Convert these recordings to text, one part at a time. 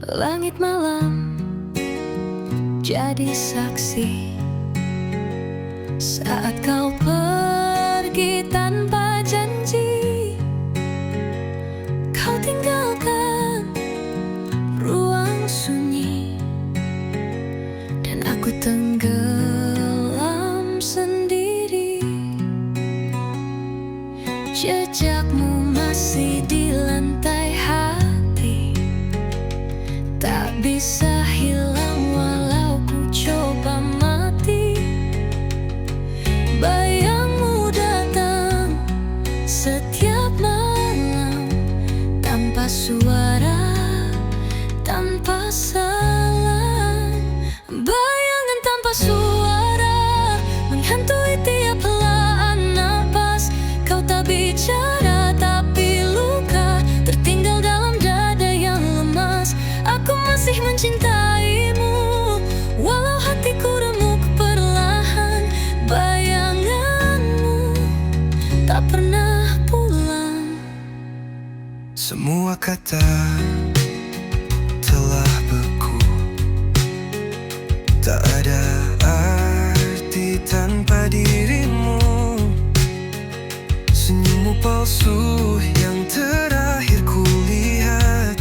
Langit malam jadi saksi saat kau pergi tanpa janji. Kau tinggalkan ruang sunyi dan aku tenggelam sendiri. Jejakmu masih di lantai hati, tak bisa hilang walau ku coba mati. Bayangmu datang setiap malam, tanpa suara, tanpa salam. Bayangan tanpa suara menghantui tiap helaan napas. Kau tak bicara tapi luka tertinggal dalam dada yang lemas. Aku masih mencintaimu walau hatiku remuk perlahan. Bayanganmu tak pernah pulang. Semua kata telah beku, tak ada arti tanpa dirimu. Senyummu palsu yang terakhir kulihat,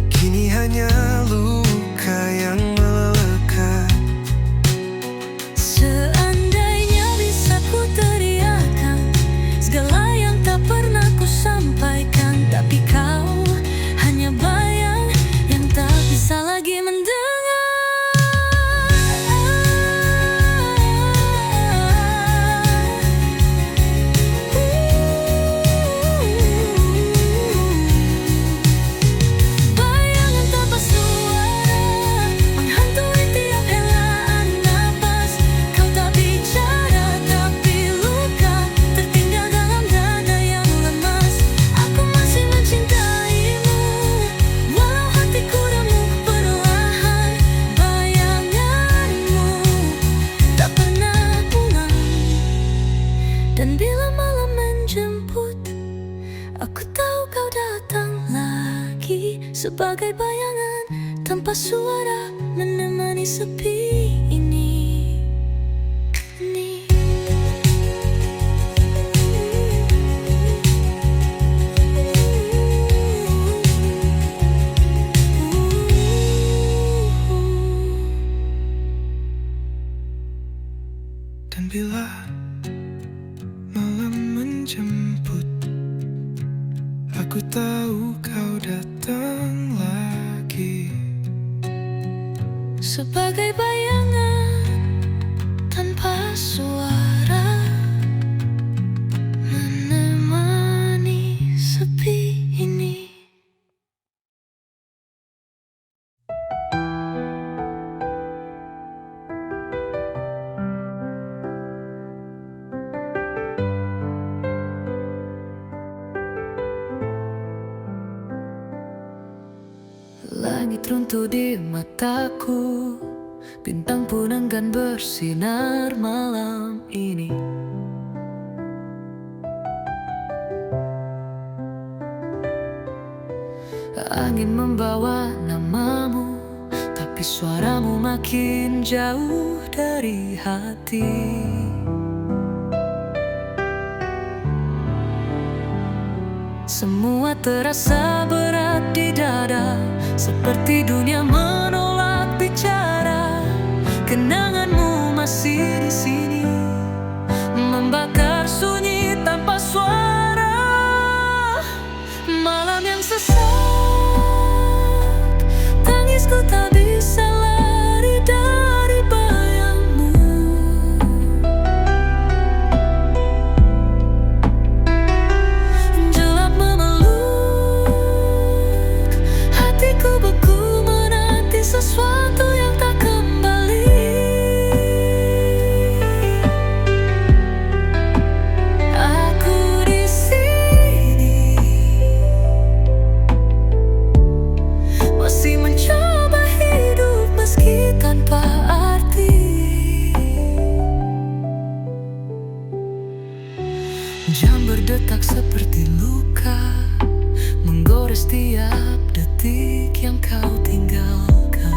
kini hanya luka yang melekat. Seandainya bisa ku teriakan segala yang tak pernah ku sampaikan, tapi kau hanya bayang yang tak bisa lagi mendengar. Bayangan tanpa suara menghantui tiap helaan napas. Kau tak bicara tapi luka tertinggal dalam dada yang lemas. Aku masih mencintaimu walau hatiku remuk perlahan. Bayanganmu tak pernah pulang. Dan bila malam menjemput, aku tahu kau datang lagi sebagai bayangan tanpa suara menemani sepi ini. Dan bila malam menjemput, aku tahu kau datang lagi Sebagai bayangan tanpa suara menemani sepi ini. Langit runtuh di mataku, bintang pun enggan bersinar malam ini. Angin membawa namamu, tapi suaramu makin jauh dari hati. Semua terasa berat di dada, seperti dunia menolak bicara. Kenanganmu masih di sini, membakar sunyi tanpa suara. Malam yang sesak, tangisku tak bisa lari dari bayangmu. Gelap memeluk, hatiku beku menanti sesuatu yang tak kembali. Aku di sini masih mencoba hidup meski tanpa arti. Jam berdetak seperti luka, menggores tiap detik. yang kau tinggalkan.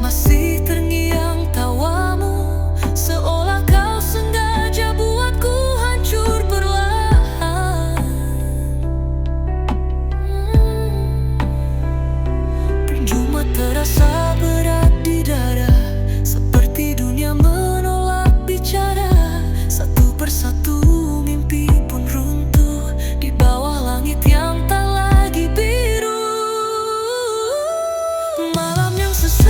Masih terngiang tawamu, seolah kau sengaja buatku hancur perlahan. Percuma terasa berat di dada, seperti dunia menolak bicara. Satu persatu mimpi pun runtuh di bawah langit yang tak lagi biru. Malam yang sesak,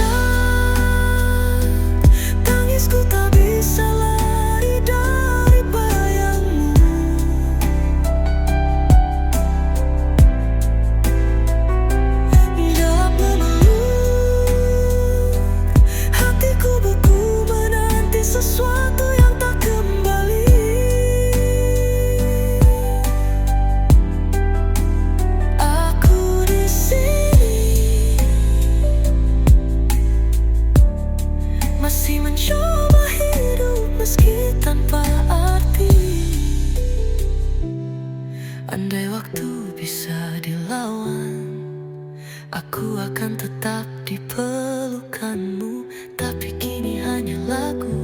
tangisku tak bisa lari dari bayangmu. Gelap memeluk, hatiku beku menanti sesuatu yang tak kembali. Aku di sini masih mencoba hidup meski tanpa arti. Andai waktu bisa dilawan, aku akan tetap di pelukanmu. Tapi kini hanya lagu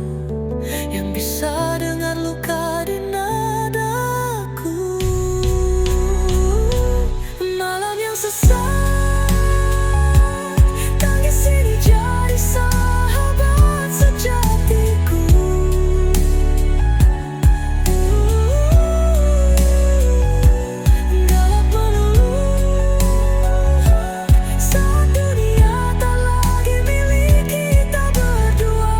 yang bisa dengar luka di nadaku. Malam yang sesak, tangis ini jadi sahabat sejatiku. Gelap meluluh saat dunia tak lagi milik kita berdua.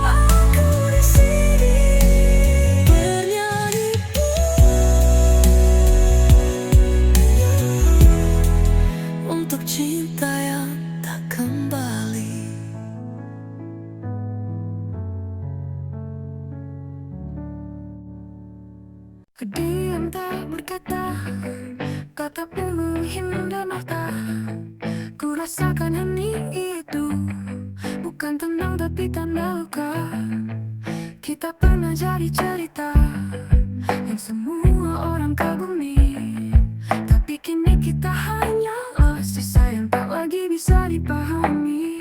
Aku di sini bernyanyi untuk cinta yang tak kembali. Ku diam tak berkata, kata pun menghindar mata. Ku rasakan hening itu bukan tenang tapi tanda luka. Kita pernah jadi cerita yang semua orang kagumi, tapi kini kita hanyalah sisa yang tak lagi bisa dipahami.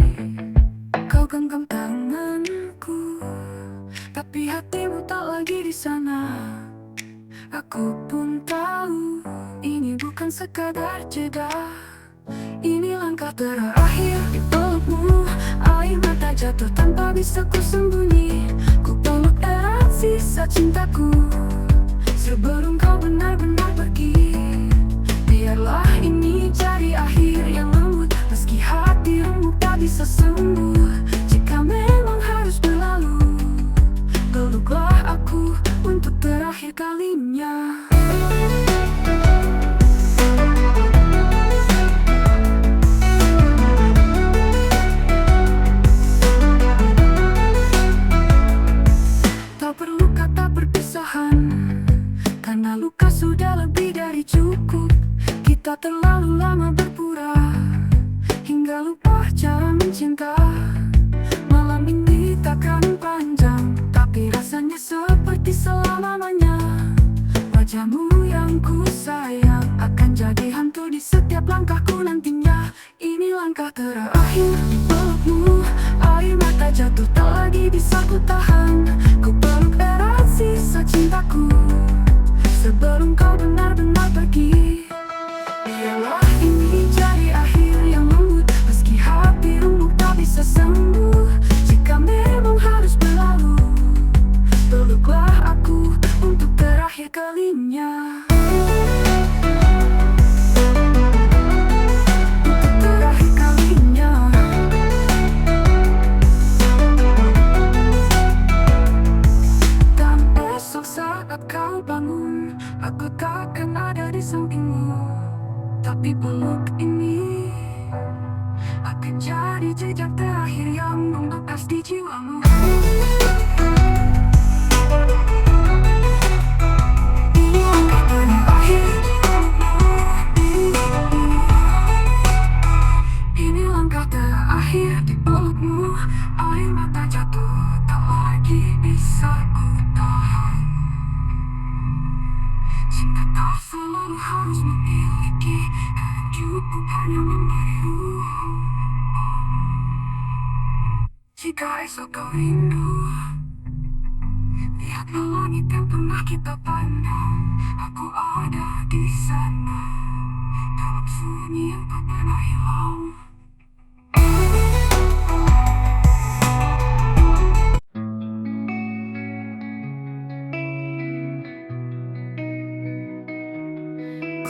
Kau genggam tanganku, tapi hatimu tak lagi di sana. Aku pun tahu ini bukan sekadar jeda. Ini langkah terakhir di pelukmu. Air mata jatuh tanpa bisa ku sembunyi. Ku peluk erat sisa cintaku sebelum kau benar-benar pergi. Biarlah ini jadi akhir yang lembut, meski hati remuk tak bisa sembuh. Jika memang harus berlalu, peluklah aku untuk terakhir kalinya. Tak perlu kata perpisahan, karena luka sudah lebih dari cukup. Kita terlalu lama berpura hingga lupa cara mencinta. Malam ini takkan panjang, tapi rasanya seperti selama-lamanya. Wajahmu yang ku sayang akan jadi hantu di setiap langkahku nantinya. Ini langkah terakhir di pelukmu. Air mata jatuh tak lagi bisa ku tahan. Ku peluk erat sisa cintaku sebelum kau benar-benar pergi. Biarlah ini jadi akhir yang lembut, meski hati remuk tak bisa sembuh. Jika memang harus berlalu, peluklah aku untuk terakhir kalinya. Untuk terakhir kalinya. Dan esok saat kau bangun, aku takkan ada di sampingmu. Tapi peluk ini akan jadi jejak terakhir yang membekas di jiwamu. Ini langkah terakhir. Ini langkah terakhir di pelukmu. Air mata jatuh tak lagi bisa ku tahan. Hai so kau rindu, lihatlah langit yang pernah kita pandang. Aku ada di sana, dalam sunyi yang tak pernah hilang.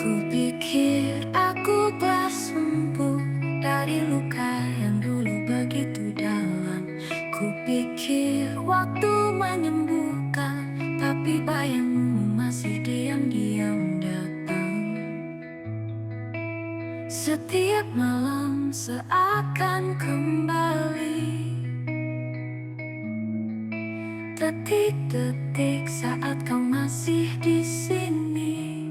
Ku pikir aku telah sembuh dari luka yang dulu begitu dalam. Ku pikir waktu menyembuhkan, tapi bayangmu masih diam-diam datang. Setiap malam seakan kembali, detik-detik saat kau masih di sini.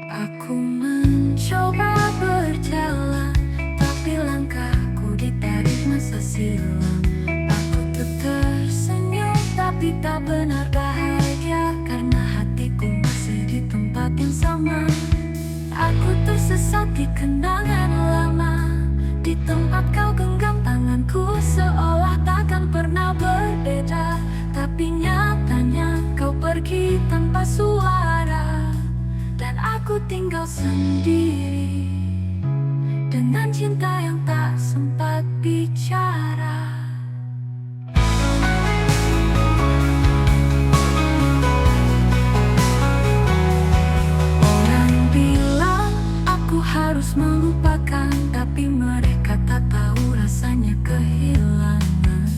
Aku mencoba berjalan, tapi langkahku ditarik masa silam. Aku tersenyum, tapi tak benar bahagia, karena hatiku masih di tempat yang sama. Aku tersesat di kenangan lama, di tempat kau genggam tanganku seolah takkan pernah berbeda. Tapi nyatanya kau pergi tanpa suara, dan aku tinggal sendiri dengan cinta yang tak sempat bicara. Orang bilang aku harus melupakan, tapi mereka tak tahu rasanya kehilangan.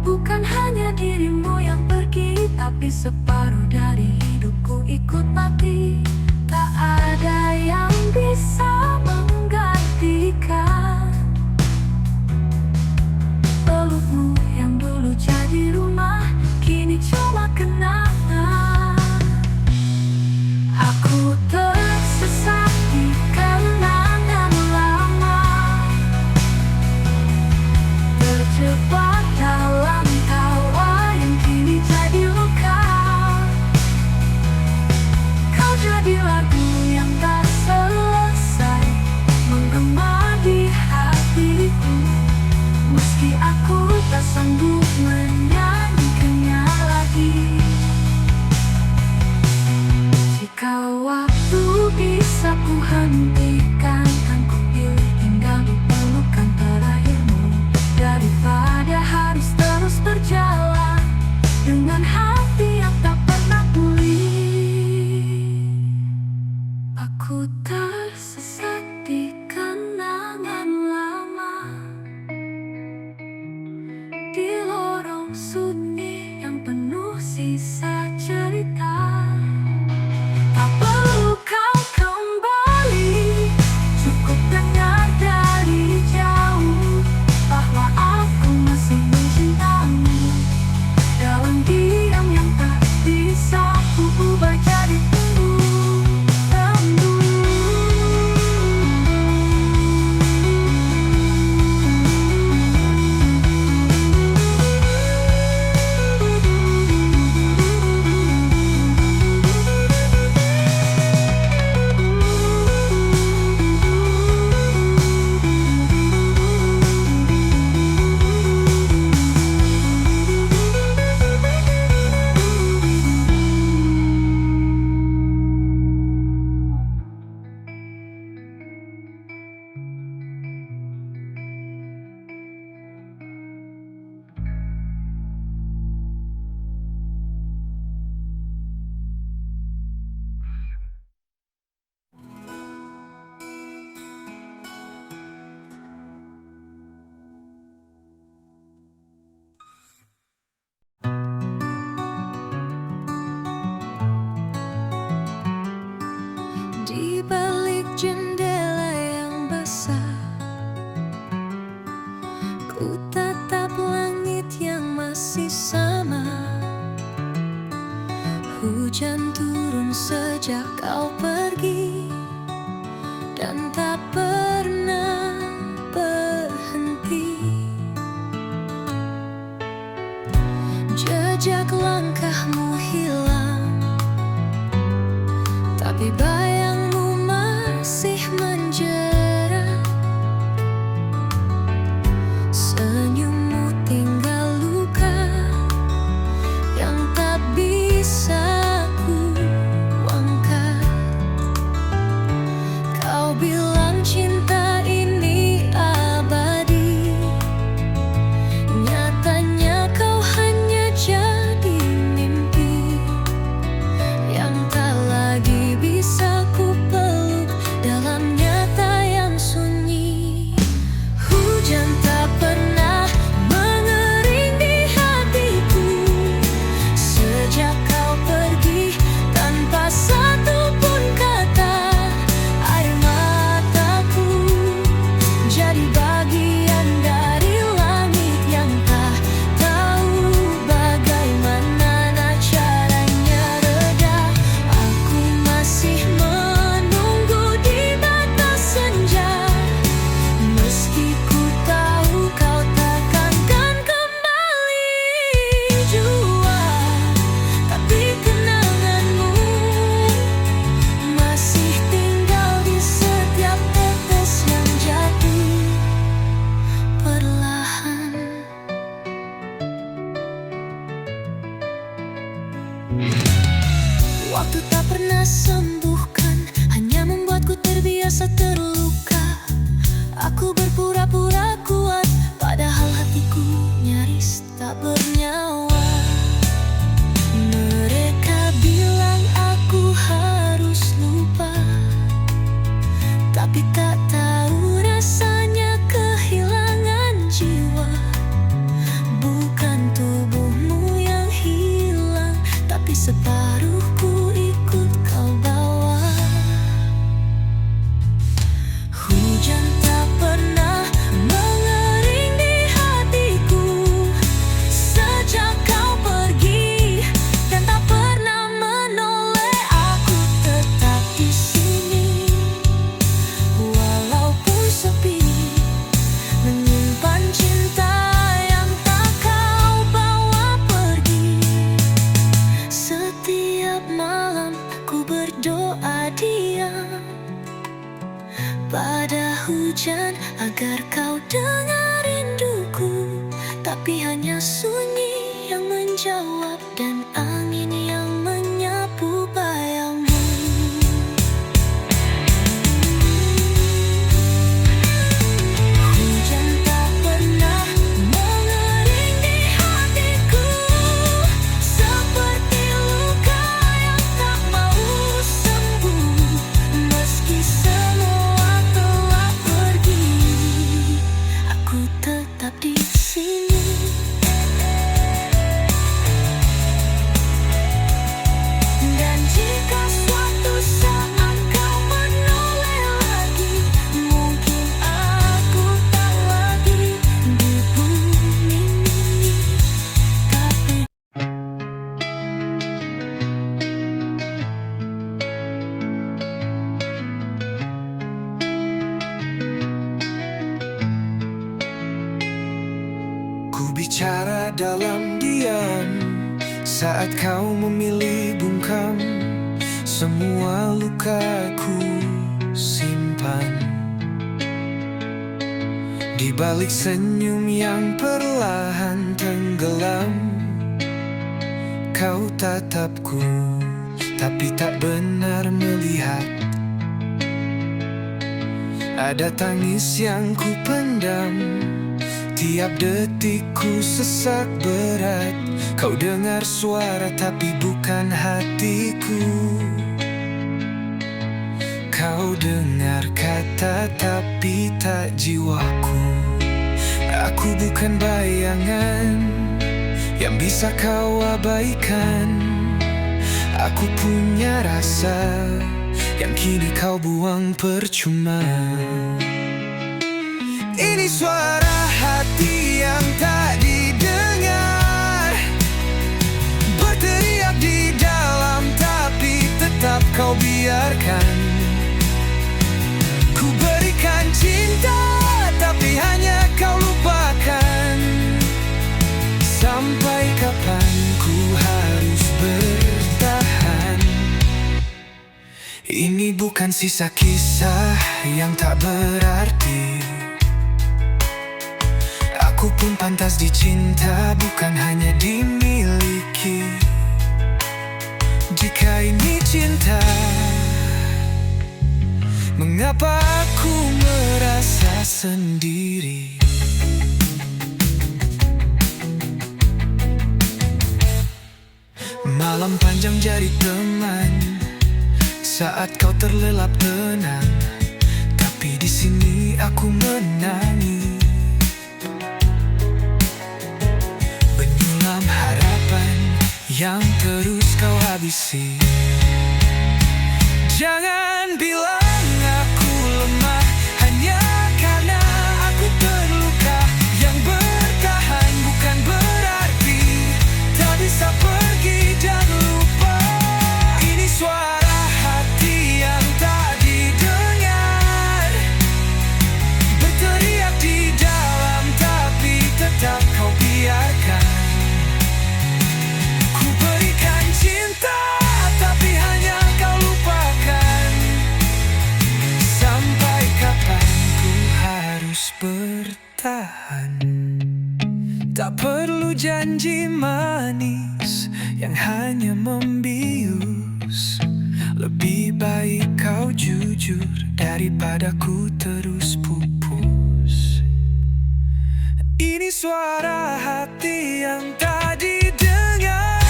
Bukan hanya dirimu yang pergi, tapi separuh dari hidupku ikut mati. Tak ada yang bisa menggantikan pelukmu yang dulu jadi rumah, kini cuma kenangan. Aku tersesat di kenangan lama, terjebak dalam tawa yang kini jadi luka. Kau jadi lagu yang tak selesai menggema di hatiku, meski aku tak sanggup menyanyikannya lagi. Jika waktu bisa ku hentikan, kan ku pilih tinggal di pelukan terakhirmu, daripada harus terus berjalan dengan hati yang tak pernah pulih. Aku tersesat di kenangan lama, di lorong sunyi yang penuh sisa cerita. Tak perlu kau kembali, cukup dengar dari jauh bahwa aku masih mencintamu. Dalam diam yang tak bisa ku ubah jadi rindu. Di balik jendela yang basah, ku tatap langit yang masih sama. Hujan turun sejak kau pergi, dan tak pernah berhenti. Jejak langkahmu hilang, tapi bayangmu masih menjerat. Senyummu tinggal luka. Waktu tak pernah sembuhkan, hanya membuatku terbiasa terluka. Aku berpura-pura kuat, padahal hatiku nyaris tak bernyawa. Mereka bilang aku harus lupa, tapi tak tahu rasanya kehilangan jiwa. Bukan tubuhmu yang hilang, tapi separuhku ikut kau bawa. Hujan tak pernah mengering di hatiku sejak kau pergi, dan tak pernah menoleh. Aku tetap di sini, walaupun sepi, menyimpan cinta yang tak kau bawa pergi. Setiap malam ku berdoa diam pada hujan agar kau dengar rinduku, tapi hanya sunyi yang menjawab dan angin yang menyapu bayangmu. Hujan tak pernah mengering di hatiku, seperti luka yang tak mau sembuh. Meski semua telah pergi, aku tetap di sini. Dan jika suatu saat kau menoleh lagi, mungkin aku tak lagi di bumi ini. Tapi Ku bicara dalam diam saat kau memilih bungkam. Semua luka ku simpan di balik senyum yang perlahan tenggelam. Kau tatapku, tapi tak benar melihat. Ada tangis yang ku pendam, tiap detikku sesak berat. Kau dengar suara tapi bukan hatiku. Kau dengar kata tapi tak jiwaku. Aku bukan bayangan yang bisa kau abaikan. Aku punya rasa yang kini kau buang percuma. Ini suara hati yang tak didengar, berteriak di dalam tapi tetap kau biarkan. Ku berikan cinta tapi hanya kau lupakan. Sampai kapan ku harus bertahan? Ini bukan sisa kisah yang tak berarti. Aku pun pantas dicinta, bukan hanya dimiliki. Jika ini cinta, mengapa aku merasa sendiri? Malam panjang jadi teman saat kau terlelap tenang, tapi di sini aku menangis. Menyulam harapan yang terus kau habisi. Jangan bilang aku lemah hanya karena aku terluka. Yang bertahan bukan berarti tak bisa pergi dan lupa. Ini suara hati yang tak didengar, berteriak di dalam tapi tetap kau biarkan. Ku berikan cinta tapi hanya kau lupakan. Sampai kapan ku harus bertahan? Tak perlu janji manis yang hanya membius. Lebih baik kau jujur daripada ku terus pupus. Ini suara hati yang tadi dengar,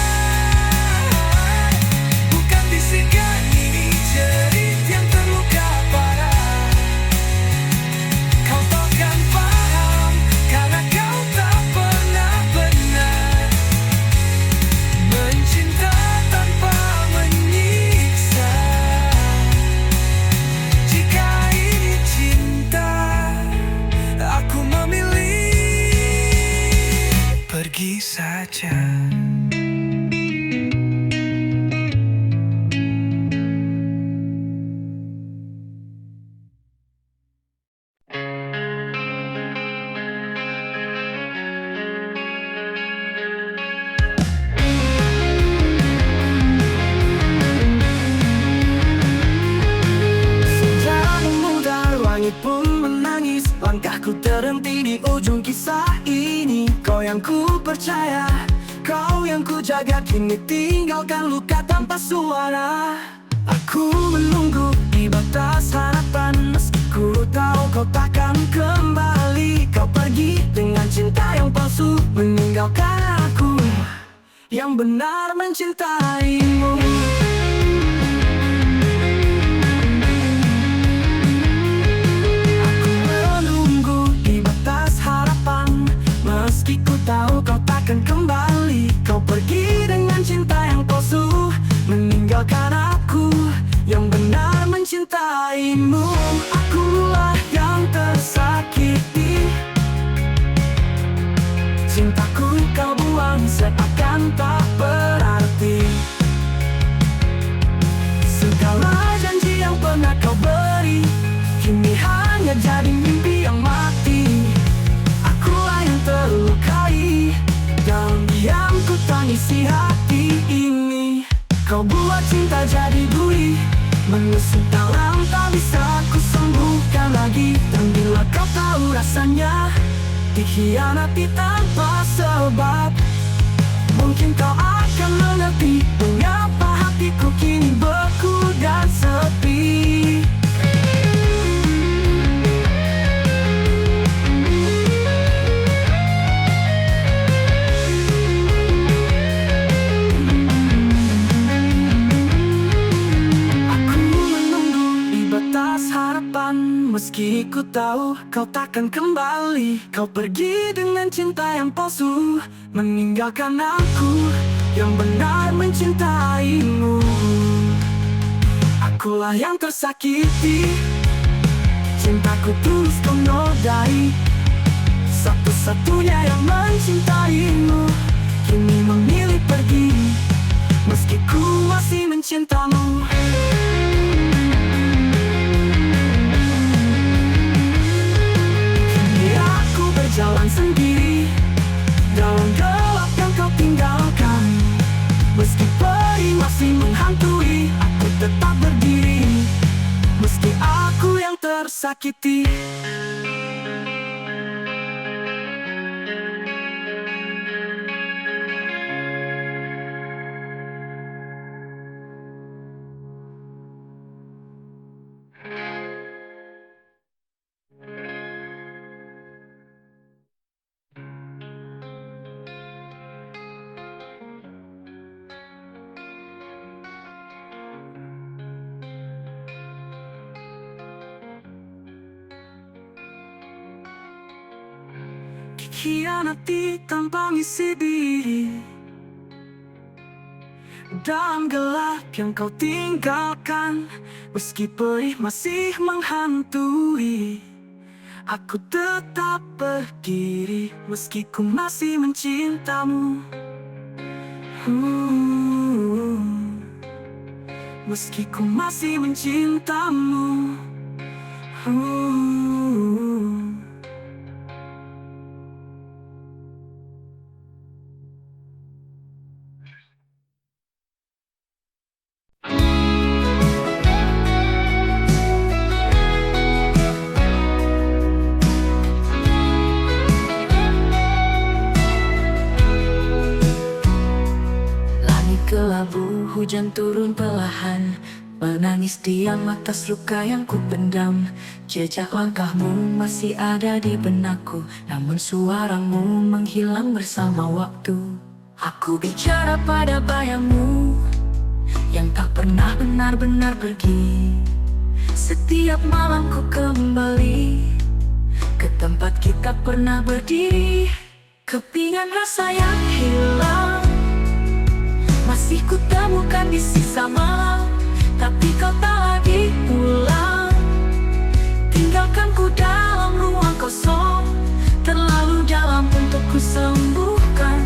bukan bisikan, ini jerit yang terluka parah. Kau takkan paham karena kau tak pernah benar mencinta tanpa menyiksa. Jika ini cinta, aku memilih pergi saja. Senja memudar, langit pun menangis. Langkahku terhenti di ujung kisah ini. Kau yang ku percaya, kau yang ku jaga, kini tinggalkan luka tanpa suara. Aku menunggu di batas harapan, meski ku tahu kau takkan kembali. Kau pergi dengan cinta yang palsu, meninggalkan aku yang benar mencintaimu. Aku menunggu di batas harapan, meski ku tahu kau takkan kembali. Kau pergi dengan cinta yang palsu, meninggalkan aku yang benar mencintaimu. Akulah yang tersakiti, cintaku kau buang seakan tak berarti. Segala janji yang pernah kau beri, kini hanya jadi mimpi yang mati. Akulah yang terlukai, dan yang ku tangisi hati ini. Kau buat cinta jadi duri, menusuk dalam tak bisa ku sembuhkan lagi. Dan bila kau tahu rasanya dikhianati tanpa sebab, mungkin kau akan mengerti mengapa hatiku kini beku dan sepi. Aku menunggu di batas harapan, meski ku tahu kau takkan kembali. Kau pergi dengan cinta yang palsu, meninggalkan aku yang benar mencintaimu. Akulah yang tersakiti, cintaku tulus kau nodai. Satu-satunya yang mencintaimu, kini memilih pergi, meski ku masih mencintamu. Kini aku berjalan sendiri dalam gelap yang kau tinggalkan. Meski perih masih menghantui, aku tetap berdiri, meski aku yang tersakiti. Khianati tanpa ngisi diri, dalam gelap yang kau tinggalkan. Meski perih masih menghantui, aku tetap berdiri, meski ku masih mencintamu. Meski ku masih mencintamu. abu, hujan turun perlahan, menangis diam atas luka yang ku pendam. Jejak langkahmu masih ada di benakku, namun suaramu menghilang bersama waktu. Aku bicara pada bayangmu yang tak pernah benar-benar pergi. Setiap malam ku kembali ke tempat kita pernah berdiri. Kepingan rasa yang hilang masih ku temukan di sisa malam, tapi kau tak lagi pulang. Tinggalkan ku dalam ruang kosong, terlalu dalam untuk ku sembuhkan.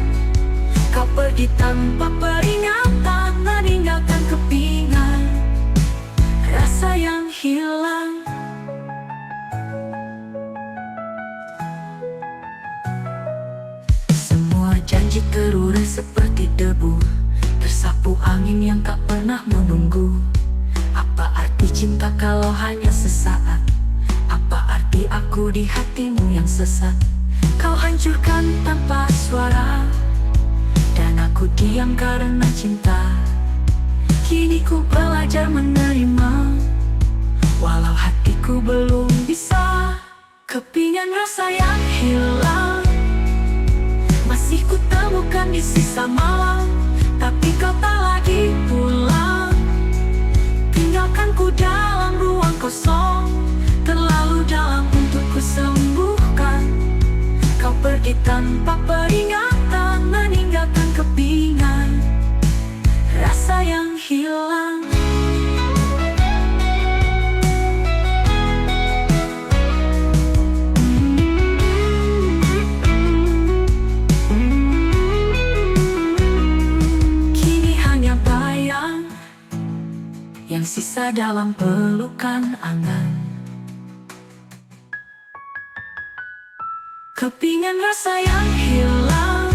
Kau pergi tanpa peringatan, meninggalkan kepingan rasa yang hilang. Semua janji terurai seperti debu, tersapu angin yang tak pernah menunggu. Apa arti cinta kalau hanya sesaat? Apa arti aku di hatimu yang sesat? Kau hancurkan tanpa suara, dan aku diam karena cinta. Kini ku belajar menerima, walau hatiku belum bisa. Kepingan rasa yang hilang masih ku temukan di sisa malam, tapi kau tak lagi pulang. Tinggalkan ku dalam ruang kosong, terlalu dalam untuk ku sembuhkan. Kau pergi tanpa peringatan, meninggalkan kepingan rasa yang hilang. Kini hanya bayang yang sisa dalam pelukan angan. Kepingan rasa yang hilang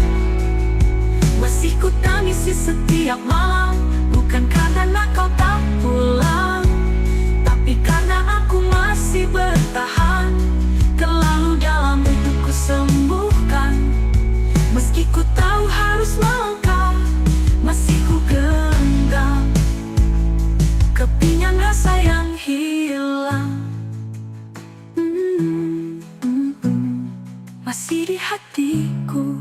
masih ku tangisi setiap malam, bukan karena kau tak pulang, tapi karena aku masih bertahan. Terlalu dalam untuk ku sembuhkan, meski ku tahu harus melangkah, masih ku genggam kepingan rasa yang hilang. Masih di hatiku.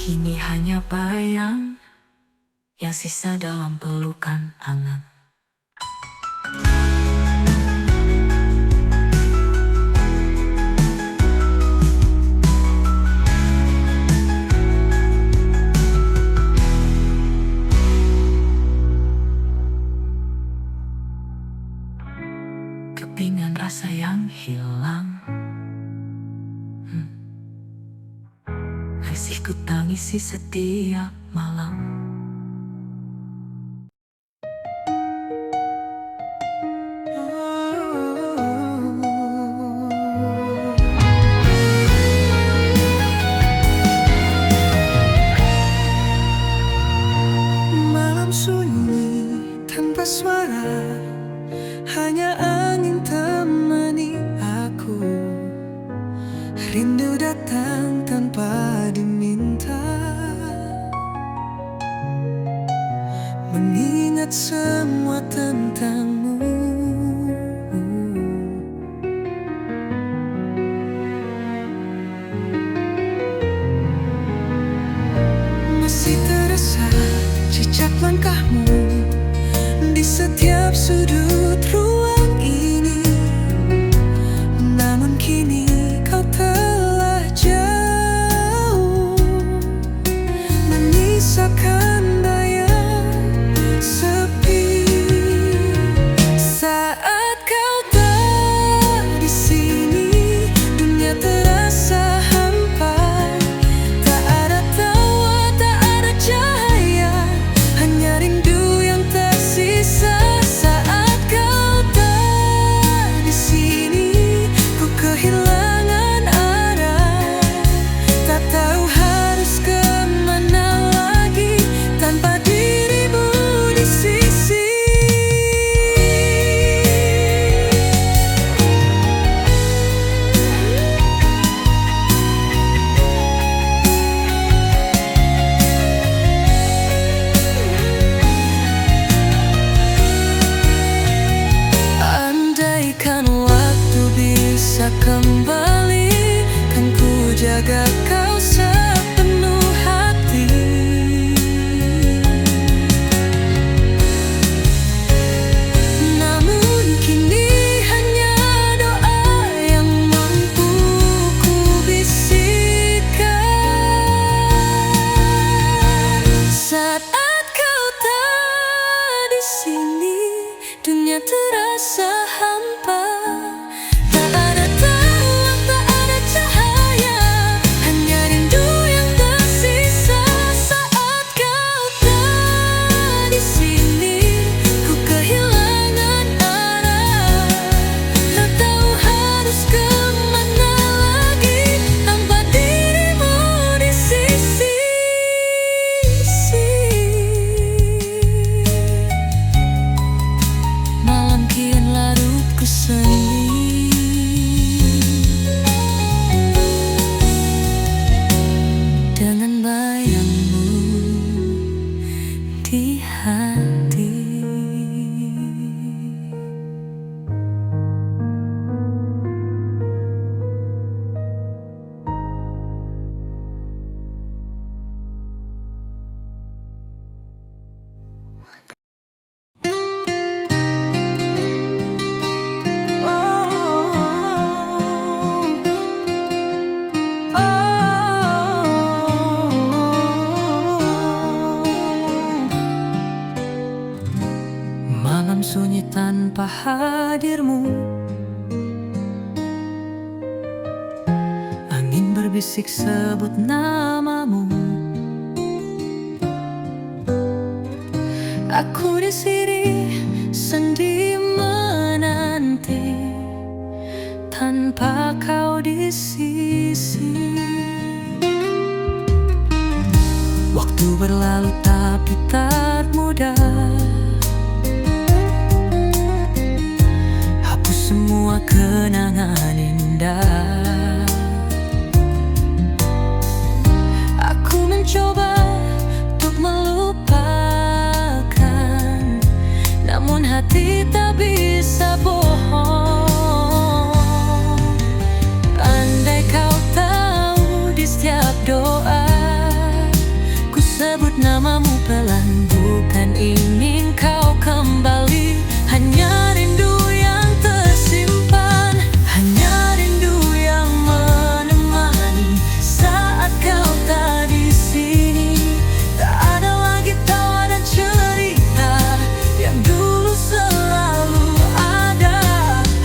Kini hanya bayang yang sisa dalam pelukan angan. Kepingan rasa yang hilang masih ku tangisi setiap malam. Malam sunyi tanpa suara, hanya angin temani aku. Rindu datang tanpa diminta, mengingat semua tentangmu. Masih terasa jejak langkahmu di setiap sudut ruang ini, namun kini kau telah jauh, menyisakan bayang sepi. Saat kau tak di sini, dunia terasa hampa. Tak ada tawa, tak ada cahaya, terasa hampa. Tak ada tawa, tak ada cahaya, hanya rindu yang tersisa saat kau tak di sini. Ku kehilangan arah, tak tahu harus kemana lagi tanpa dirimu di sisi. Malam kian larut ke seni, dengan bayangmu di hati. Malam sunyi tanpa hadirmu, angin berbisik sebut namamu. Aku di sini sendiri menanti tanpa kau di sisi. Waktu berlalu tapi tak mudah hapus semua kenangan indah. Aku mencoba untuk melupakan, namun hati tak bisa bohong. Andai kau tahu di setiap doa ku sebut namamu pelan, bukan ingin kau kembali, hanya rindu yang tersimpan, hanya rindu yang menemani saat kau tak di sini. Tak ada lagi tawa dan cerita yang dulu selalu ada,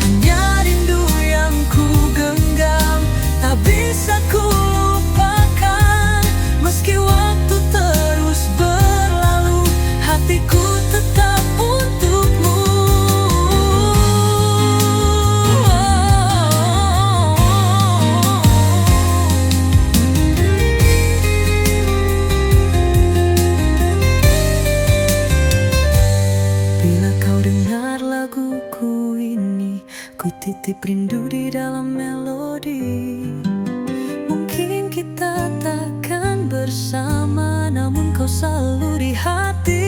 hanya rindu yang ku genggam, tak bisa ku lupakan. Meski waktu terus berlalu, hatiku tetap untukmu. Bila kau dengar laguku ini, ku titip rindu di dalam melodi. Mungkin kita takkan bersama, namun kau selalu di hati.